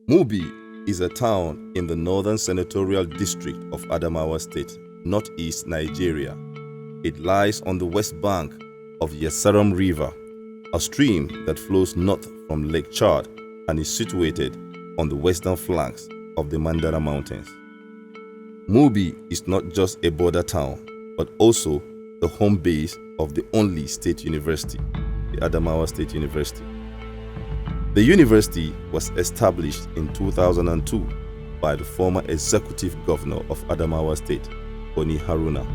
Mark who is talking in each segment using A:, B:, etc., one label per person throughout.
A: Mubi is a town in the northern senatorial district of Adamawa State, northeast Nigeria. It lies on the west bank of Yeseram River, a stream that flows north from Lake Chad and is situated on the western flanks of the Mandara Mountains. Mubi is not just a border town, but also the home base of the only state university, the Adamawa State University. The university was established in 2002 by the former executive governor of Adamawa State, Oni Haruna.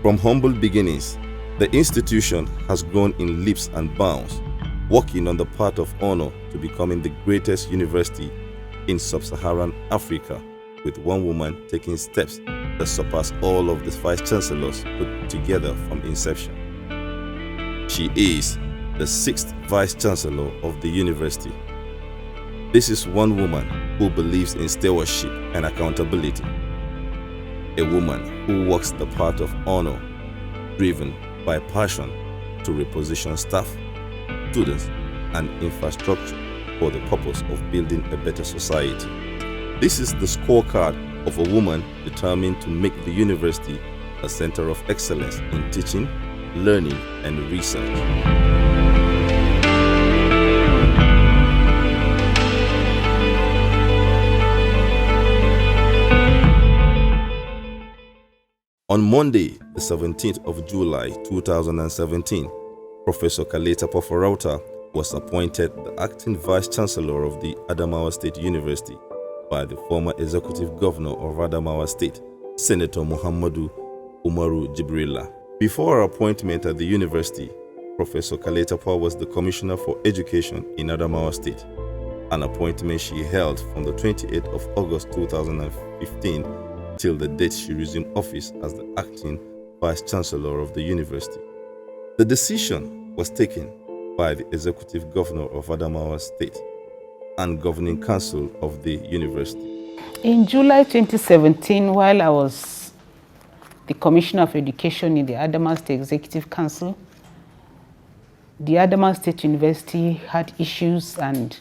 A: From humble beginnings, the institution has grown in leaps and bounds, walking on the path of honor to becoming the greatest university in sub-Saharan Africa, with one woman taking steps that surpass all of the vice-chancellors put together from inception. She is the 6th Vice-Chancellor of the university. This is one woman who believes in stewardship and accountability. A woman who walks the path of honor, driven by passion to reposition staff, students, and infrastructure for the purpose of building a better society. This is the scorecard of a woman determined to make the university a center of excellence in teaching, learning, and research. On Monday, the 17th of July 2017, ProfessorKaletapwa Farauta was appointed the acting Vice-Chancellor of the Adamawa State University by the former executive governor of Adamawa State, Senator Muhammadu Umaru Jibrilla. Before her appointment at the university, ProfessorKaletapwa was the Commissioner for Education in Adamawa State, an appointment she held from the 28th of August 2015 till the date she resumed office as the acting Vice-Chancellor of the university. The decision was taken by the Executive Governor of Adamawa State and Governing Council of the university.
B: In July 2017, while I was the Commissioner of Education in the Adamawa State Executive Council, the Adamawa State University had issues, and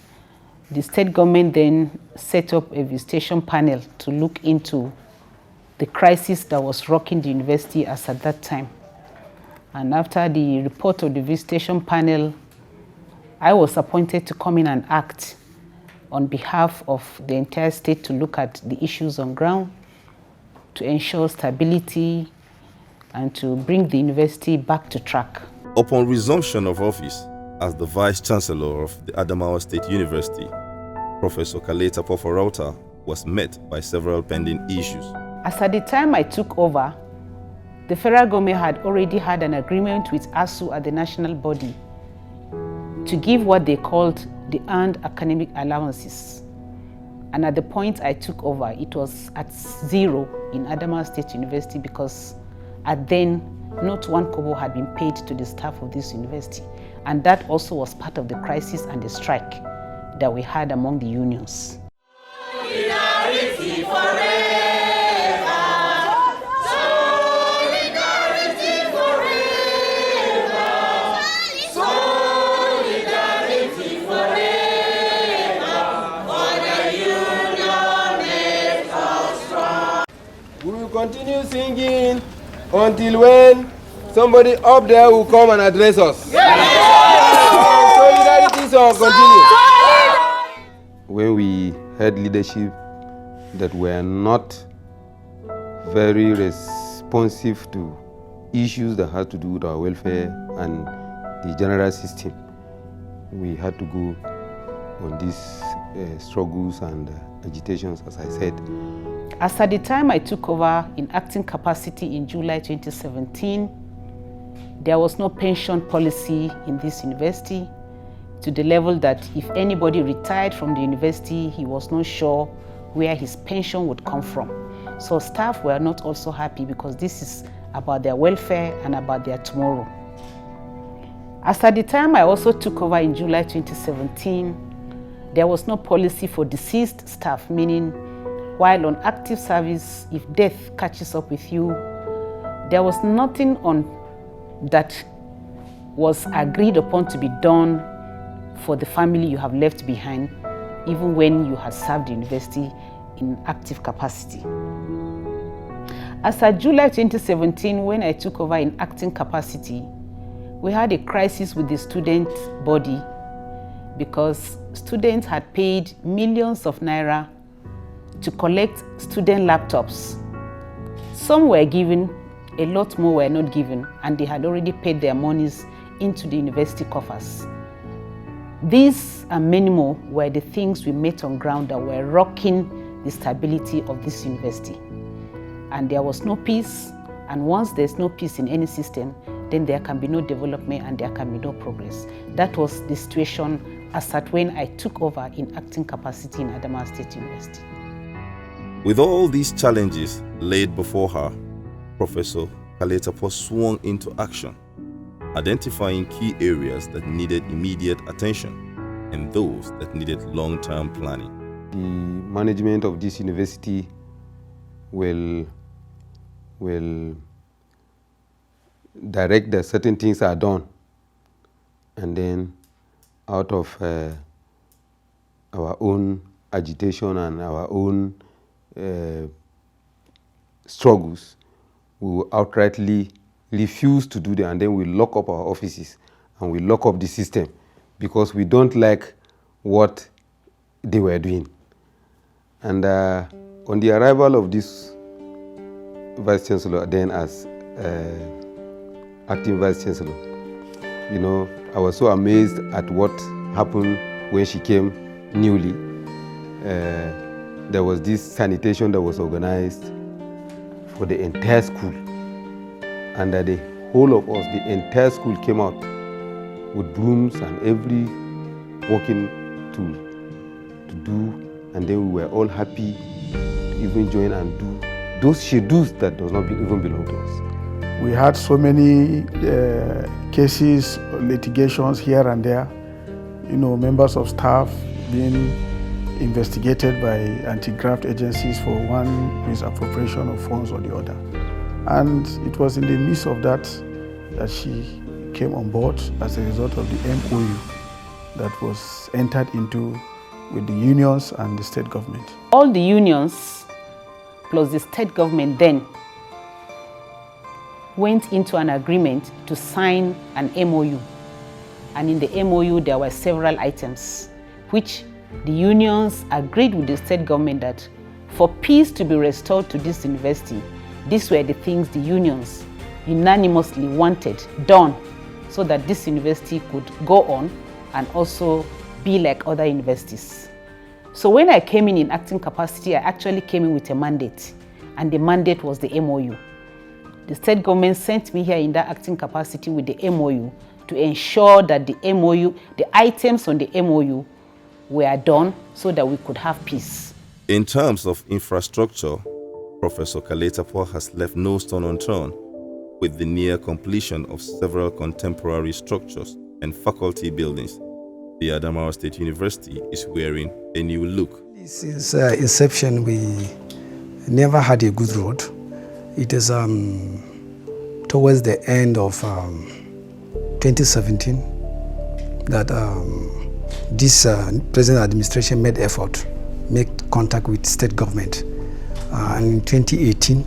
B: the state government then set up a visitation panel to look into the crisis that was rocking the university as at that time. And after the report of the visitation panel, I was appointed to come in and act on behalf of the entire state to look at the issues on ground, to ensure stability, and to bring the university back to track.
A: Upon resumption of office as the Vice-Chancellor of the Adamawa State University, ProfessorKaletapwa Farauta was met by several pending issues.
B: As at the time I took over, the federal government had already had an agreement with ADSU at the national body to give what they called the earned academic allowances. And at the point I took over, it was at zero in Adamawa State University, because at then, not one kobo had been paid to the staff of this university. And that also was part of the crisis and the strike that we had among the unions.
C: Continue singing until when somebody up there will come and address us. Solidarity song, continue.
D: When we had leadership that were not very responsive to issues that had to do with our welfare and the general system, we had to go on these struggles and agitations, as I said.
B: As at the time I took over in acting capacity in July 2017, there was no pension policy in this university, to the level that if anybody retired from the university, he was not sure where his pension would come from. So staff were not also happy, because this is about their welfare and about their tomorrow. As at the time I also took over in July 2017, there was no policy for deceased staff, meaning while on active service, if death catches up with you, there was nothing on that was agreed upon to be done for the family you have left behind even when you had served the university in active capacity. As of July 2017, when I took over in acting capacity, we had a crisis with the student body because students had paid millions of naira to collect student laptops. Some were given, a lot more were not given, and they had already paid their monies into the university coffers. These and many more were the things we met on ground that were rocking the stability of this university. And there was no peace, and once there's no peace in any system, then there can be no development and there can be no progress. That was the situation as at when I took over in acting capacity in Adamawa State University.
A: With all these challenges laid before her, Professor Kaletapwa swung into action, identifying key areas that needed immediate attention and those that needed long-term planning.
D: The management of this university will direct that certain things are done, and then out of our own agitation and our own struggles, we will outrightly refuse to do them, and then we lock up our offices and we lock up the system because we don't like what they were doing. And on the arrival of this Vice-Chancellor, then as acting Vice-Chancellor, you know, I was so amazed at what happened when she came newly. There was this sanitation that was organized for the entire school, and that the whole of us, the entire school, came out with brooms and every working tool to do, and then we were all happy to even join and do those schedules that does not even belong to us.
E: We had so many cases, litigations here and there, you know, members of staff being investigated by anti-graft agencies for one misappropriation of funds or the other. And it was in the midst of that that she came on board as a result of the MOU that was entered into with the unions and the state government.
B: All the unions plus the state government then went into an agreement to sign an MOU. And in the MOU there were several items which the unions agreed with the state government that for peace to be restored to this university, these were the things the unions unanimously wanted done so that this university could go on and also be like other universities. So when I came in acting capacity, I actually came in with a mandate, and the mandate was the MOU. The state government sent me here in that acting capacity with the MOU to ensure that the MOU, the items on the MOU were done so that we could have peace.
A: In terms of infrastructure, Professor Kaletapwa has left no stone unturned with the near completion of several contemporary structures and faculty buildings. The Adamawa State University is wearing a new look.
F: Since inception, we never had a good road. It is towards the end of 2017 that this present administration made effort, make contact with state government. And in 2018,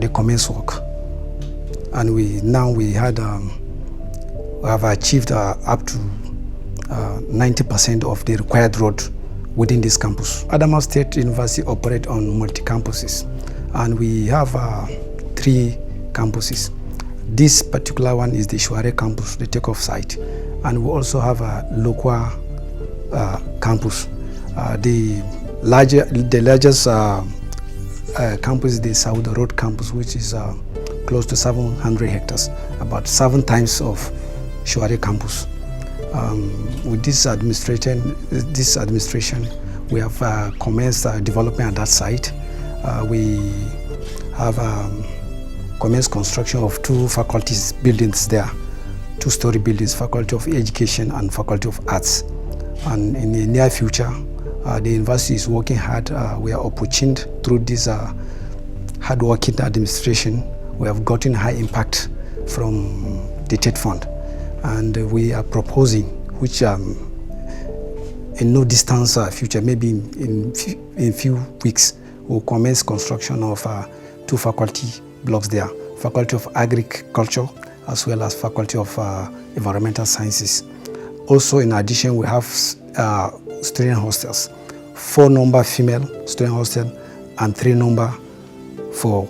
F: they commenced work. And we have achieved up to 90% of the required road within this campus. Adamawa State University operates on multi-campuses, and we have 3 campuses. This particular one is the Shuare campus, the takeoff site, and we also have a Lokwa campus. The largest campus is the Saudi Road campus, which is close to 700 hectares, about 7 times of Shuare campus. With this administration, we have commenced development at that site. We have commenced construction of 2 faculties buildings there, 2-story buildings, Faculty of Education and Faculty of Arts. And in the near future, the university is working hard. We are opportune through this hard-working administration. We have gotten high impact from the TED Fund. And we are proposing, which in no distance future, maybe in few weeks, we'll commence construction of 2 faculty blocks there, Faculty of Agriculture as well as Faculty of Environmental Sciences. Also, in addition, we have student hostels, 4 number female student hostel and 3 number for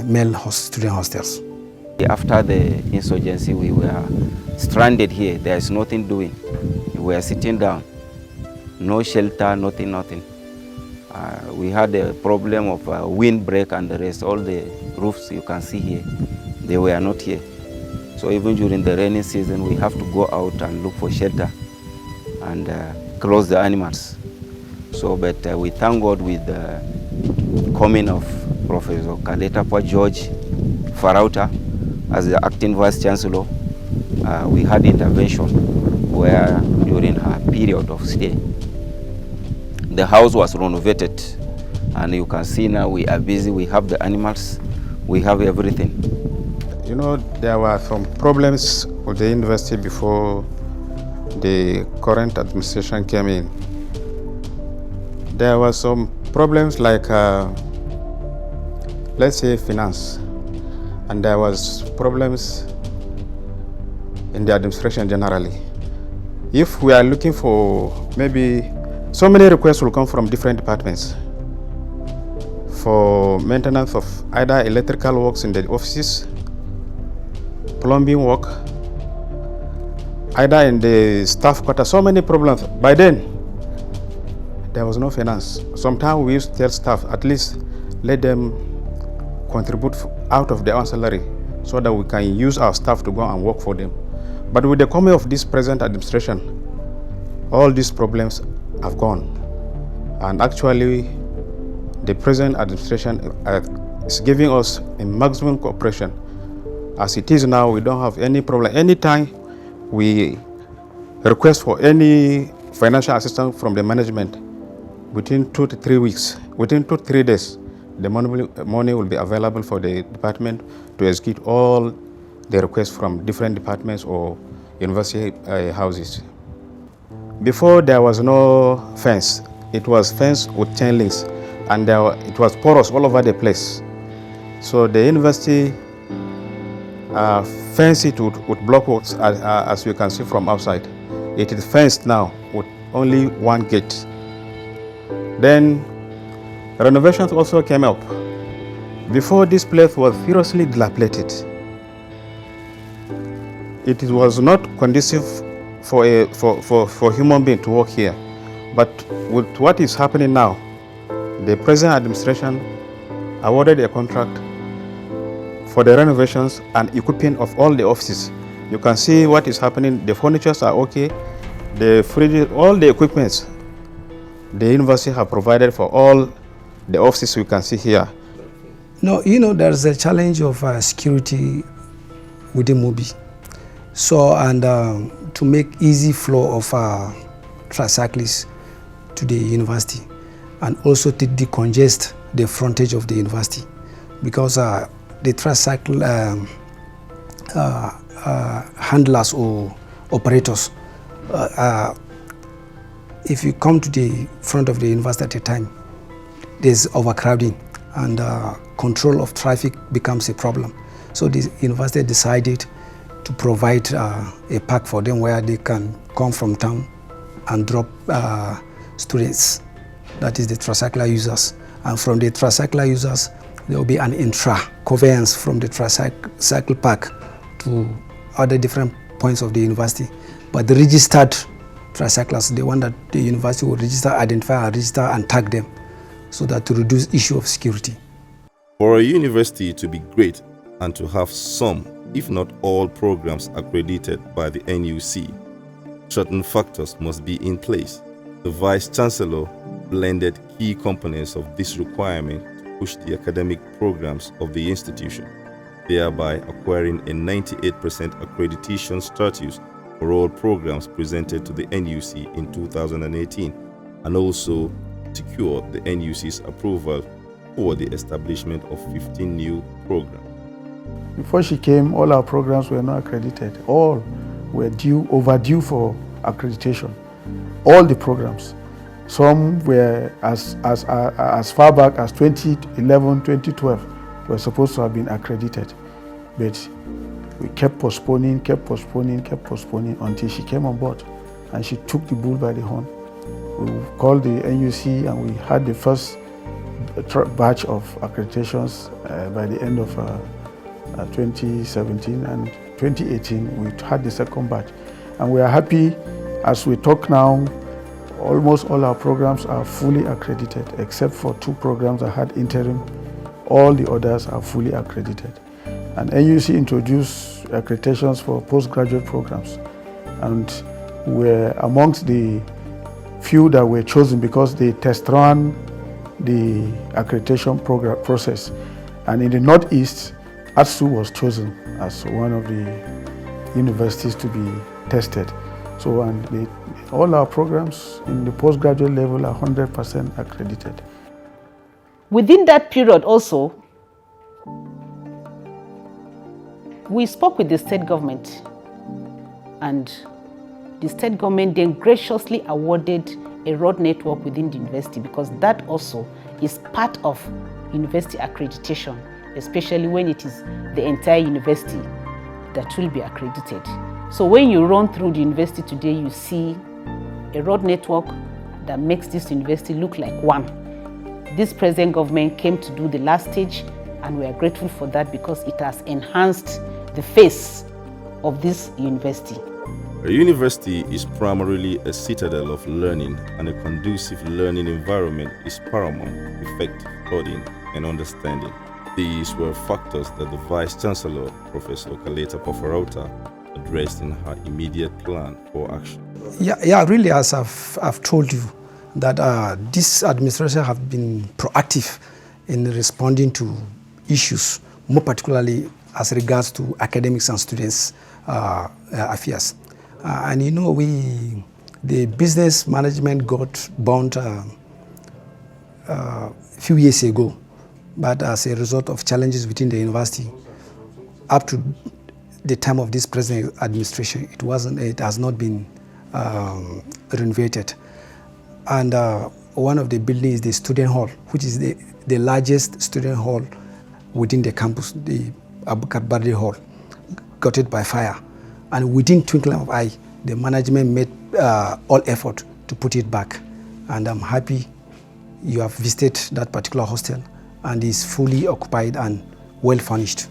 F: male student hostels.
G: After the insurgency, we were stranded here. There is nothing doing. We were sitting down, no shelter, nothing. We had a problem of windbreak and the rest. All the roofs you can see here, they were not here. So even during the rainy season, we have to go out and look for shelter and close the animals. So, but we thank God with the coming of ProfessorKaletapwa George Farauta as the acting Vice-Chancellor. We had intervention where during her period of stay, the house was renovated, and you can see now we are busy. We have the animals, we have everything.
H: You know, there were some problems with the university before the current administration came in. There were some problems like, let's say, finance, and there was problems in the administration generally. If we are looking for maybe so many requests will come from different departments for maintenance of either electrical works in the offices, plumbing work, either in the staff quarter, so many problems. By then, there was no finance. Sometimes we used to tell staff, at least let them contribute out of their own salary so that we can use our staff to go and work for them. But with the coming of this present administration, all these problems have gone. And actually, the present administration is giving us a maximum cooperation. As it is now, we don't have any problem. Anytime we request for any financial assistance from the management, within 2 to 3 weeks, within 2 to 3 days, the money will be available for the department to execute all the requests from different departments or university houses. Before, there was no fence. It was fenced with chain links, and it was porous all over the place. So the university fenced it with blockworks, as you can see from outside. It is fenced now with only 1 gate. Then renovations also came up. Before, this place was seriously dilapidated. It was not conducive for human being to work here. But with what is happening now, the present administration awarded a contract for the renovations and equipping of all the offices. You can see what is happening. The furnitures are okay. The fridges, all the equipments the university have provided for all the offices you can see here.
F: No, you know, there's a challenge of security within Mubi. So, and to make easy flow of tricyclists to the university, and also to decongest the frontage of the university, because the tricycle handlers or operators, if you come to the front of the university at a time, there's overcrowding and control of traffic becomes a problem. So the university decided to provide a park for them where they can come from town and drop students, that is the tricycler users. And from the tricycler users, there will be an intra-conveyance from the tricycle park to other different points of the university. But the registered tricyclers, the one that the university will register, identify and register and tag them, so that to reduce issue of security.
A: For a university to be great and to have some, if not all, programs accredited by the NUC, certain factors must be in place. The Vice-Chancellor blended key components of this requirement to push the academic programs of the institution, thereby acquiring a 98% accreditation status for all programs presented to the NUC in 2018, and also secured the NUC's approval for the establishment of 15 new programs.
E: Before she came, all our programs were not accredited. All were overdue for accreditation. all the programs. Some were as far back as 2011, 2012, were supposed to have been accredited. But we kept postponing until she came on board, and she took the bull by the horn. We called the NUC and we had the first batch of accreditations by the end of 2017, and 2018 we had the second batch. And we are happy as we talk now, almost all our programs are fully accredited except for 2 programs that had interim. All the others are fully accredited. And NUC introduced accreditations for postgraduate programs, and we're amongst the few that were chosen because they test run the accreditation process. And in the Northeast, ADSU was chosen as one of the universities to be tested. So all our programs in the postgraduate level are 100% accredited.
B: Within that period also, we spoke with the state government, and the state government then graciously awarded a road network within the university, because that also is part of university accreditation, especially when it is the entire university that will be accredited. So when you run through the university today, you see a road network that makes this university look like one. This present government came to do the last stage, and we are grateful for that because it has enhanced the face of this university.
A: A university is primarily a citadel of learning, and a conducive learning environment is paramount to effective studying and understanding. These were factors that the Vice-Chancellor, ProfessorKaletapwa Farauta, addressed in her immediate plan for action.
F: Yeah, really, as I've told you, that this administration have been proactive in responding to issues, more particularly as regards to academics and students' affairs. And you know, the business management got bound a few years ago, but as a result of challenges within the university, up to the time of this present administration, it has not been renovated. And one of the buildings is the student hall, which is the largest student hall within the campus, the Abubakar Barde Hall, got it by fire. And within twinkling of eye, the management made all effort to put it back. And I'm happy you have visited that particular hostel, and is fully occupied and well furnished.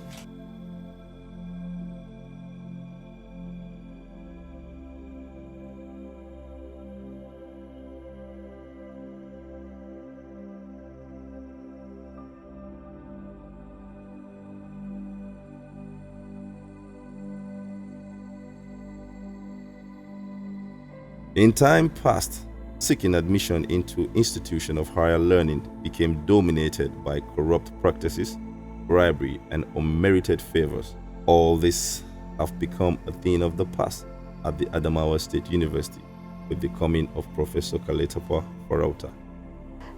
A: In time past, seeking admission into institutions of higher learning became dominated by corrupt practices, bribery, and unmerited favors. All this have become a thing of the past at the Adamawa State University with the coming of ProfessorKaletapwa Farauta.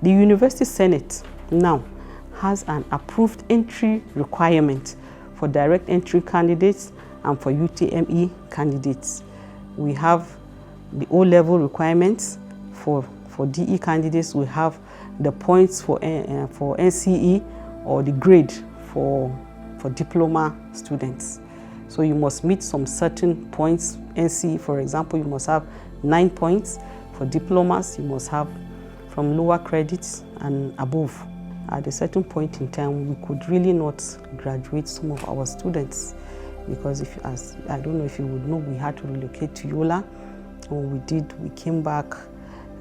I: The University Senate now has an approved entry requirement for direct entry candidates and for UTME candidates. We have the O-level requirements for DE candidates. We have the points for NCE, or the grade for diploma students. So you must meet some certain points. NCE, for example, you must have 9 points. For diplomas, you must have from lower credits and above. At a certain point in time, we could really not graduate some of our students because, I don't know if you would know, we had to relocate to Yola. When we did, we came back,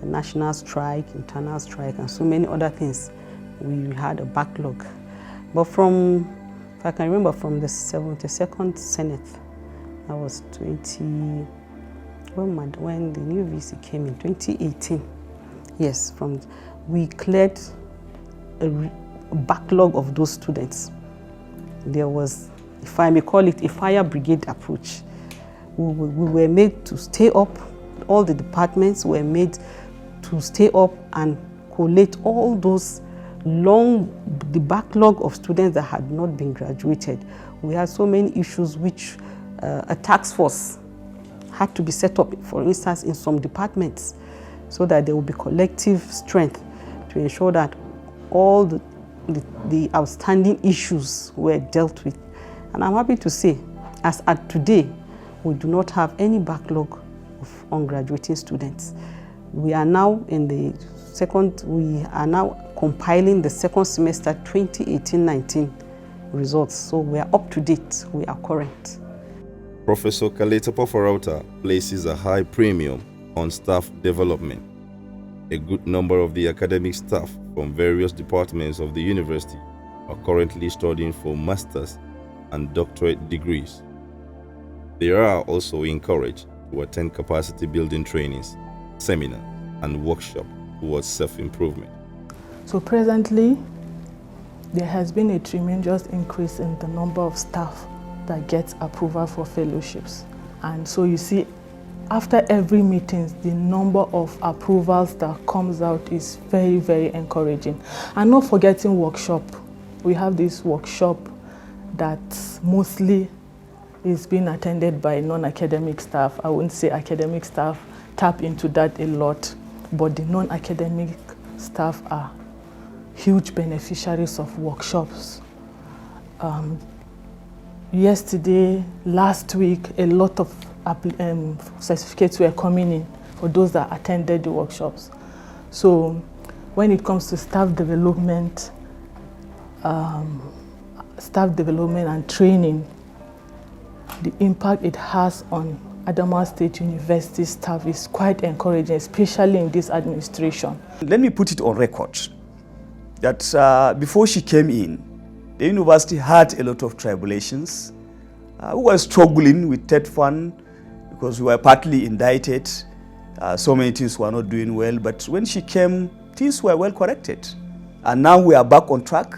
I: a national strike, internal strike, and so many other things. We had a backlog. But if I can remember, from the 72nd Senate, that was when the new VC came in, 2018. Yes, we cleared a backlog of those students. There was, if I may call it, a fire brigade approach. We were made to stay up. All the departments were made to stay up and collate all those the backlog of students that had not been graduated. We had so many issues which a task force had to be set up, for instance, in some departments. so that there will be collective strength to ensure that all the outstanding issues were dealt with. And I'm happy to say, as at today, we do not have any backlog of ungraduating students. We are now compiling the second semester 2018-19 results. So we are up to date, we are current.
A: Professor Kaletapwa Farauta places a high premium on staff development. A good number of the academic staff from various departments of the university are currently studying for master's and doctorate degrees. They are also encouraged to attend capacity building trainings, seminars, and workshops towards self-improvement.
J: So presently, there has been a tremendous increase in the number of staff that gets approval for fellowships. And so you see, after every meeting, the number of approvals that comes out is very, very encouraging. And not forgetting workshop. We have this workshop that mostly is being attended by non-academic staff. I wouldn't say academic staff tap into that a lot, but the non-academic staff are huge beneficiaries of workshops. Yesterday, last week, a lot of certificates were coming in for those that attended the workshops. So when it comes to staff development and training, the impact it has on Adamawa State University staff is quite encouraging, especially in this administration.
K: Let me put it on record that before she came in, the university had a lot of tribulations. We were struggling with TED fund because we were partly indicted. So many things were not doing well, but when she came, things were well corrected. And now we are back on track.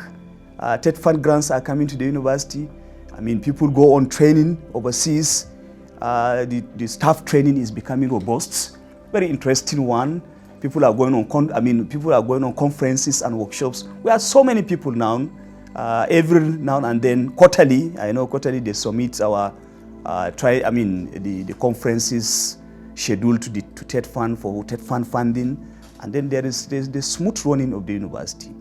K: TED fund grants are coming to the university. I mean, people go on training overseas. The staff training is becoming robust. Very interesting one. People are going on conferences and workshops. We have so many people now. Every now and then, quarterly. I know quarterly they submit our the conferences scheduled to TED fund for TED fund funding, and then there's the smooth running of the university.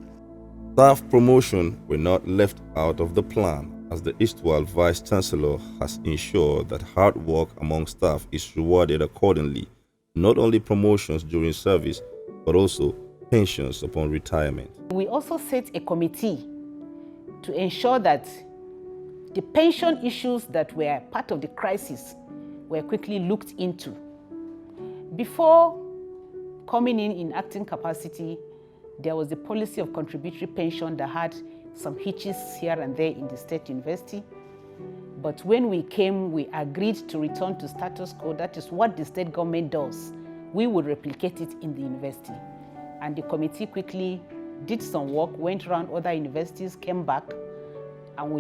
A: Staff promotion were not left out of the plan, as the erstwhile Vice-Chancellor has ensured that hard work among staff is rewarded accordingly, not only promotions during service, but also pensions upon retirement.
B: We also set a committee to ensure that the pension issues that were part of the crisis were quickly looked into. Before coming in acting capacity, there was a policy of contributory pension that had some hitches here and there in the state university. But when we came, we agreed to return to status quo. That is what the state government does. We would replicate it in the university. And the committee quickly did some work, went around other universities, came back, and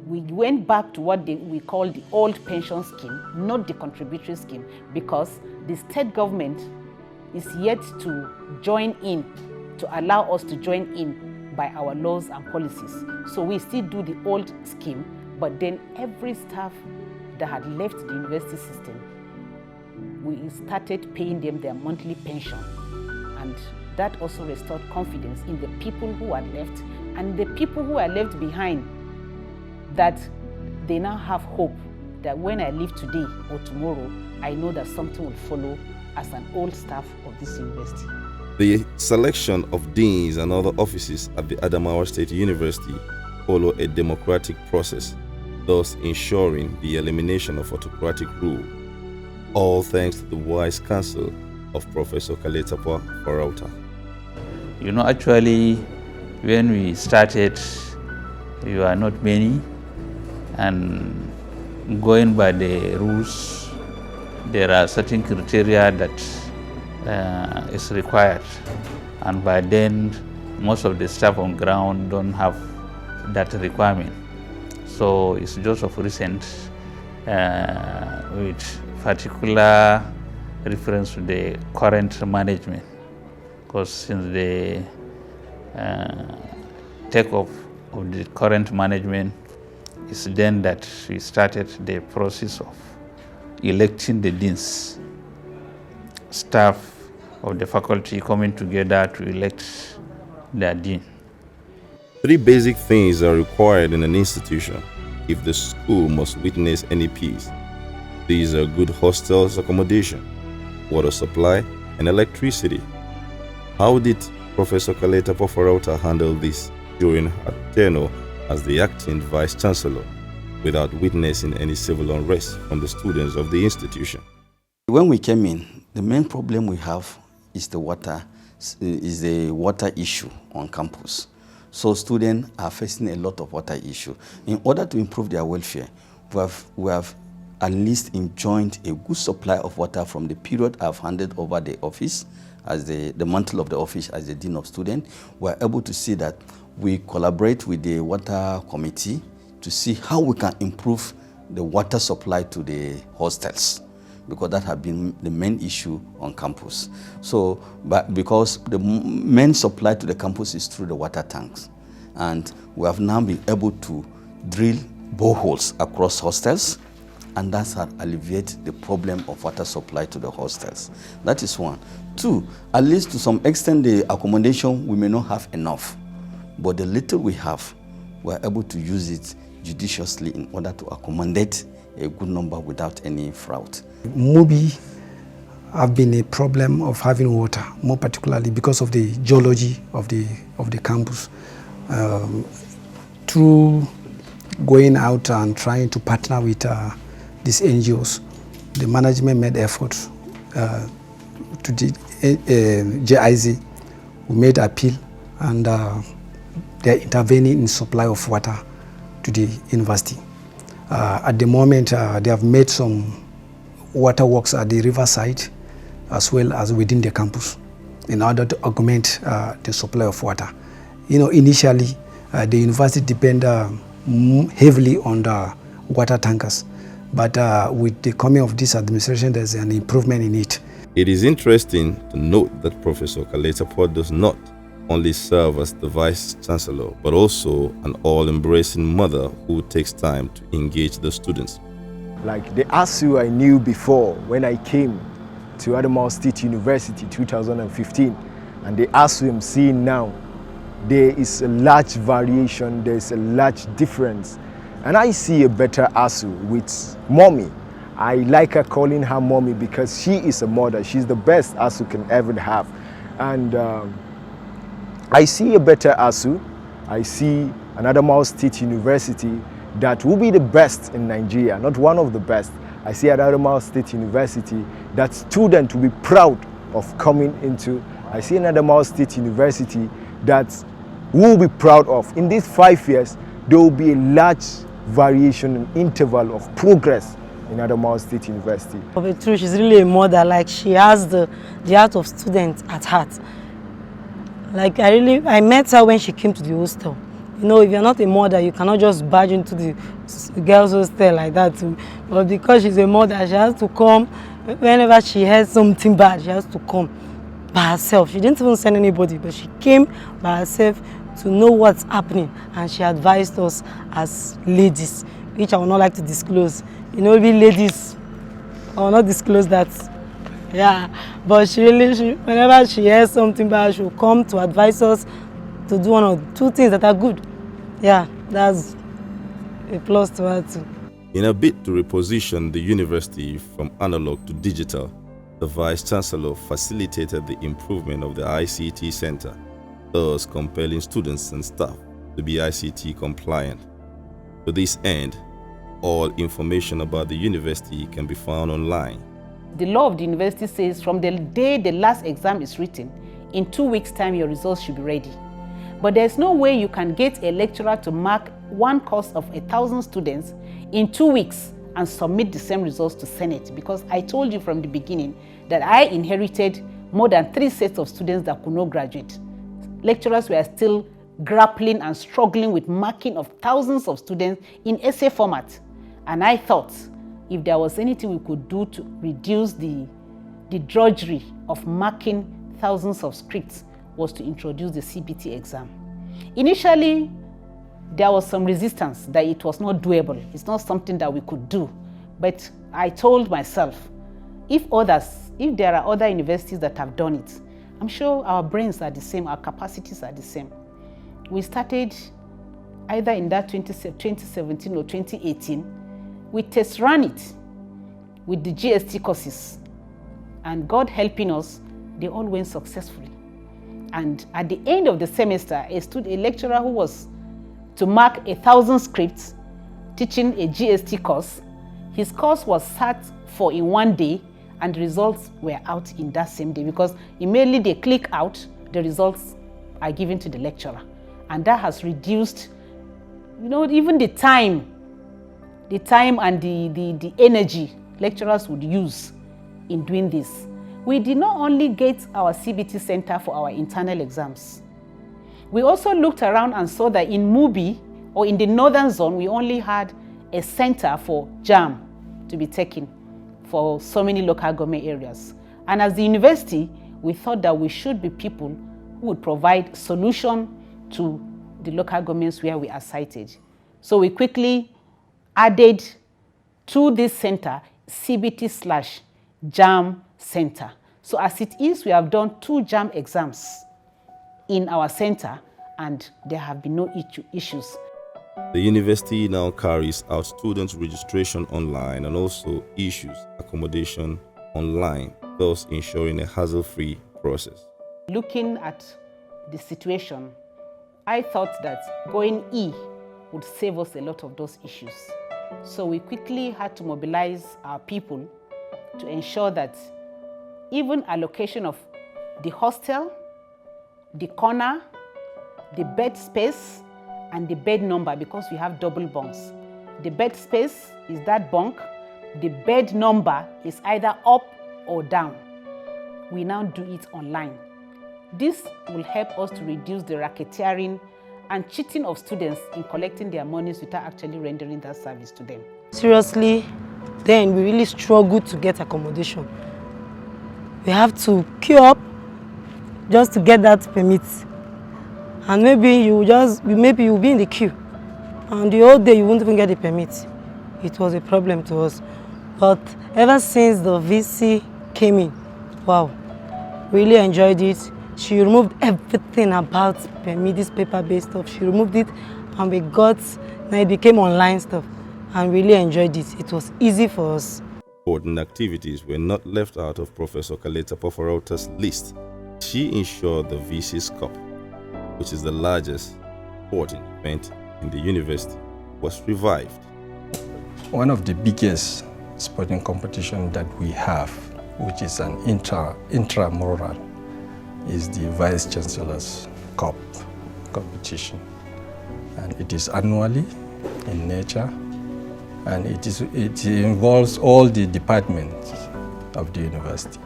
B: we went back to what we call the old pension scheme, not the contributory scheme, because the state government is yet to join in, to allow us to join in by our laws and policies. So we still do the old scheme, but then every staff that had left the university system, we started paying them their monthly pension. And that also restored confidence in the people who had left and the people who are left behind, that they now have hope that when I leave today or tomorrow, I know that something will follow as an old staff of this university.
A: The selection of deans and other offices at the Adamawa State University follow a democratic process, thus ensuring the elimination of autocratic rule. All thanks to the wise counsel of Professor Kaletapwa Farauta.
L: You know, actually, when we started, we were not many, and going by the rules, there are certain criteria that is required, and by then most of the staff on ground don't have that requirement. So it's just of recent with particular reference to the current management, because since the take-off of the current management is then that we started the process of electing the deans. staff of the faculty coming together to elect their dean.
A: 3 basic things are required in an institution if the school must witness any peace. These are good hostels accommodation, water supply, and electricity. How did Professor Kaletapwa Farauta handle this during her tenure as the acting Vice-Chancellor without witnessing any civil unrest from the students of the institution?
M: When we came in, the main problem we have is the water issue on campus. So students are facing a lot of water issue. In order to improve their welfare, we have at least enjoined a good supply of water from the period I've handed over the office as the mantle of the office as the Dean of Students. We're able to see that we collaborate with the water committee to see how we can improve the water supply to the hostels, because that has been the main issue on campus. So, but because the main supply to the campus is through the water tanks, and we have now been able to drill boreholes across hostels, and that's how alleviate the problem of water supply to the hostels. That is one. 2, at least to some extent the accommodation we may not have enough, but the little we have, we're able to use it judiciously in order to accommodate a good number without any fraud.
F: Mubi have been a problem of having water, more particularly because of the geology of the campus. Through going out and trying to partner with these NGOs, the management made efforts to the JIZ. We made appeal, and they're intervening in supply of water to the university. At the moment, they have made some water works at the riverside as well as within the campus in order to augment the supply of water. You know, initially, the university depended heavily on the water tankers, but with the coming of this administration, there's an improvement in it.
A: It is interesting to note that Professor Kaletapwa does not only serve as the Vice-Chancellor, but also an all-embracing mother who takes time to engage the students.
C: Like the ADSU I knew before when I came to Adamawa State University 2015, and the ADSU I'm seeing now, there is a large variation, there is a large difference. And I see a better ADSU with mommy. I like her calling her mommy because she is a mother. She's the best ADSU can ever have. And I see a better ADSU. I see an Adamawa State University that will be the best in Nigeria, not one of the best. I see at Adamawa State University that students will be proud of coming into. I see an Adamawa State University that we'll be proud of. In these 5 years, there will be a large variation and interval of progress in Adamawa State University.
N: True, she's really a mother. Like, she has the heart of students at heart. Like, I met her when she came to the hostel. You know, if you're not a mother, you cannot just barge into the girls' hostel like that. But because she's a mother, she has to come. Whenever she has something bad, she has to come by herself. She didn't even send anybody, but she came by herself to know what's happening, and she advised us as ladies, which I would not like to disclose. You know, we ladies, I will not disclose that. Yeah, but whenever she hears something bad, she will come to advise us to do 1 or 2 things that are good. Yeah, that's a plus to her too.
A: In a bid to reposition the university from analog to digital, the Vice-Chancellor facilitated the improvement of the ICT center, thus compelling students and staff to be ICT compliant. To this end, all information about the university can be found online.
B: The law of the university says from the day the last exam is written, in 2 weeks' time your results should be ready. But there's no way you can get a lecturer to mark one course of 1,000 students in 2 weeks and submit the same results to Senate, because I told you from the beginning that I inherited more than 3 sets of students that could not graduate. Lecturers were still grappling and struggling with marking of thousands of students in essay format. And I thought if there was anything we could do to reduce the drudgery of marking thousands of scripts, was to introduce the CBT exam. Initially, there was some resistance that it was not doable. It's not something that we could do. But I told myself, if others if there are other universities that have done it, I'm sure our brains are the same, our capacities are the same. We started either in that 2017 or 2018, we test ran it with the GST courses. And God helping us, they all went successfully. And at the end of the semester, a lecturer who was to mark 1,000 scripts teaching a GST course, his course was sat for in one day, and the results were out in that same day, because immediately they click out, the results are given to the lecturer. And that has reduced, even the time and the energy lecturers would use in doing this. We did not only get our CBT center for our internal exams. We also looked around and saw that in Mubi, or in the northern zone, we only had a center for JAM to be taken for so many local government areas. And as the university, we thought that we should be people who would provide solution to the local governments where we are sited. So we quickly added to this center CBT/JAM center. So as it is, we have done 2 JAM exams in our center, and there have been no issues.
A: The university now carries out student registration online and also issues accommodation online, thus ensuring a hassle-free process.
B: Looking at the situation, I thought that going E would save us a lot of those issues. So we quickly had to mobilize our people to ensure that even allocation of the hostel, the corner, the bed space, and the bed number, because we have double bunks. The bed space is that bunk. The bed number is either up or down. We now do it online. This will help us to reduce the racketeering and cheating of students in collecting their monies without actually rendering that service to them.
N: Seriously, then we really struggled to get accommodation. We have to queue up just to get that permit. And maybe you'll be in the queue, and the whole day you won't even get the permit. It was a problem to us. But ever since the VC came in, wow, really enjoyed it. She removed everything about permit, this paper-based stuff. She removed it, and now it became online stuff, and really enjoyed it. It was easy for us.
A: Important activities were not left out of Professor Kaletapwa Farauta's list. She ensured the VC's Cup, which is the largest sporting event in the university, was revived.
O: One of the biggest sporting competition that we have, which is an intramural, is the Vice-Chancellor's Cup competition. And it is annually in nature, and it involves all the departments of the university.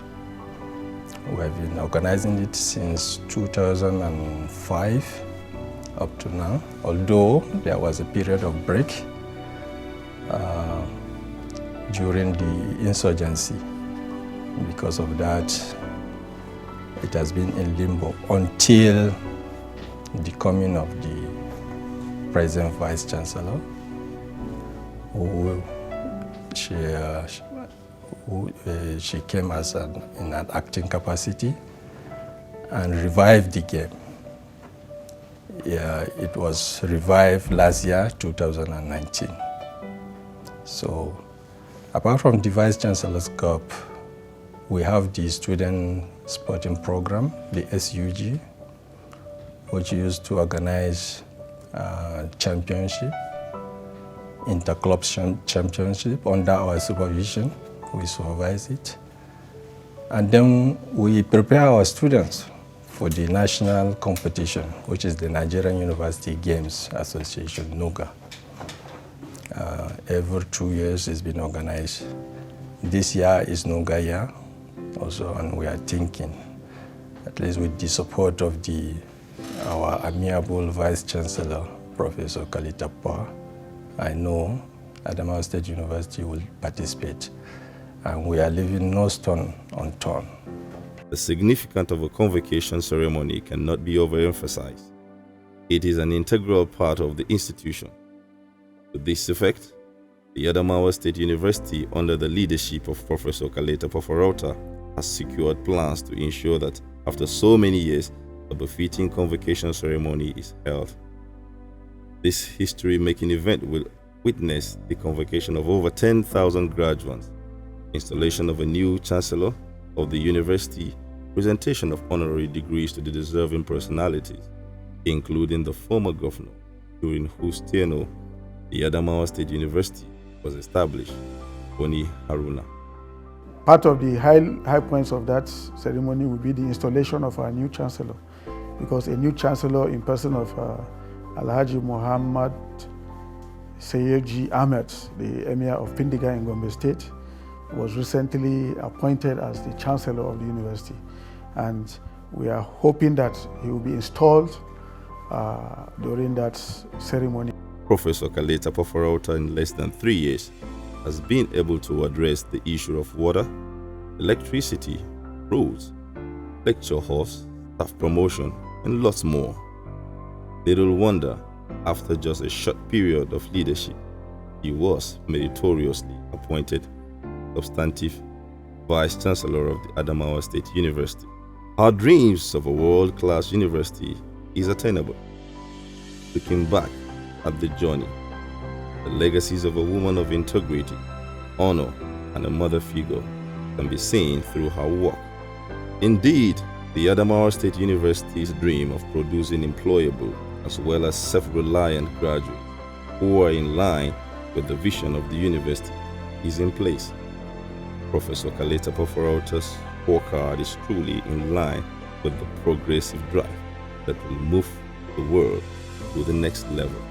O: We have been organizing it since 2005 up to now, although there was a period of break during the insurgency. Because of that, it has been in limbo until the coming of the present Vice-Chancellor, who she came as in an acting capacity and revived the game. Yeah, it was revived last year, 2019. So, apart from the Vice-Chancellor's Cup, we have the student sporting program, the SUG, which used to organize championship, inter-club championship under our supervision. We supervise it. And then we prepare our students for the national competition, which is the Nigerian University Games Association, NUGA. Every 2 years it's been organized. This year is NUGA year also, and we are thinking, at least with the support of our amiable Vice-Chancellor, ProfessorKaletapwa, I know Adamawa State University will participate. And we are leaving no stone unturned.
A: The significance of a convocation ceremony cannot be overemphasized. It is an integral part of the institution. To this effect, the Adamawa State University, under the leadership of Professor Kaletapwa Farauta, has secured plans to ensure that after so many years, a befitting convocation ceremony is held. This history-making event will witness the convocation of over 10,000 graduates, installation of a new chancellor of the university, presentation of honorary degrees to the deserving personalities, including the former governor, during whose tenure the Adamawa State University was established, Boni Haruna.
E: Part of the high points of that ceremony will be the installation of our new chancellor, because a new chancellor in person of Alhaji Muhammad Sayyid Ahmed, the Emir of Pindiga in Gombe State, was recently appointed as the chancellor of the university. And we are hoping that he will be installed during that ceremony.
A: ProfessorKaletapwa Farauta, in less than 3 years, has been able to address the issue of water, electricity, roads, lecture halls, staff promotion, and lots more. Little wonder, after just a short period of leadership, he was meritoriously appointed substantive Vice-Chancellor of the Adamawa State University. Our dreams of a world-class university is attainable. Looking back at the journey, the legacies of a woman of integrity, honor, and a mother figure can be seen through her work. Indeed, the Adamawa State University's dream of producing employable as well as self-reliant graduates who are in line with the vision of the university is in place. ProfessorKaletapwa Farauta's scorecard is truly in line with the progressive drive that will move the world to the next level.